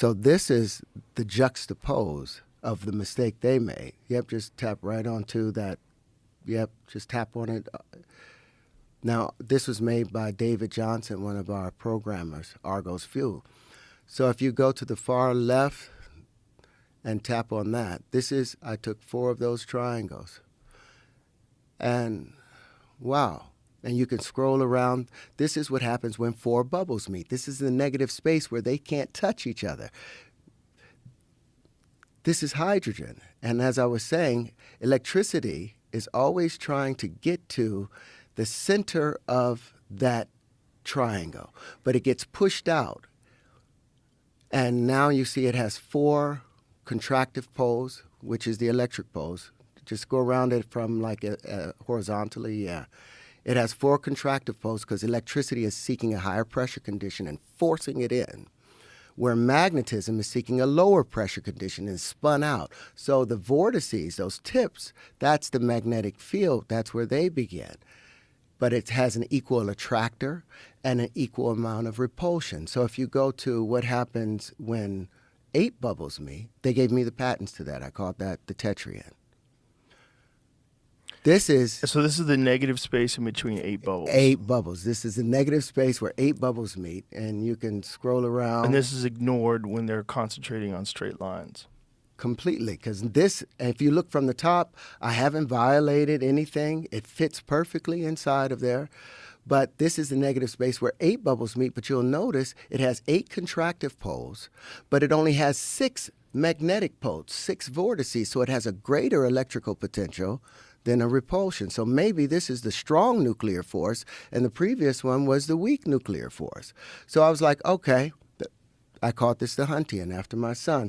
So this is the juxtapose of the mistake they made. Yep, just tap right onto that. Yep, just tap on it. Now, this was made by David Johnson, one of our programmers, Argos Fuel. So if you go to the far left and tap on that, I took 4 of those triangles. And wow. And you can scroll around. This is what happens when 4 bubbles meet. This is the negative space where they can't touch each other. This is hydrogen. And as I was saying, electricity is always trying to get to the center of that triangle, but it gets pushed out. And now you see it has 4 contractive poles, which is the electric poles. Just go around it from like horizontally, yeah. It has 4 contractive poles because electricity is seeking a higher pressure condition and forcing it in, where magnetism is seeking a lower pressure condition and spun out. So the vortices, those tips, that's the magnetic field. That's where they begin. But it has an equal attractor and an equal amount of repulsion. So if you go to what happens when 8 bubbles meet, they gave me the patents to that. I called that the tetrient. So this is the negative space in between 8 bubbles. 8 bubbles. This is the negative space where 8 bubbles meet, and you can scroll around. And this is ignored when they're concentrating on straight lines. Completely, because this, if you look from the top, I haven't violated anything. It fits perfectly inside of there. But this is the negative space where 8 bubbles meet, but you'll notice it has 8 contractive poles, but it only has 6 magnetic poles, 6 vortices, so it has a greater electrical potential than a repulsion. So maybe this is the strong nuclear force, and the previous one was the weak nuclear force. So I was like, okay, I called this the Huntian after my son.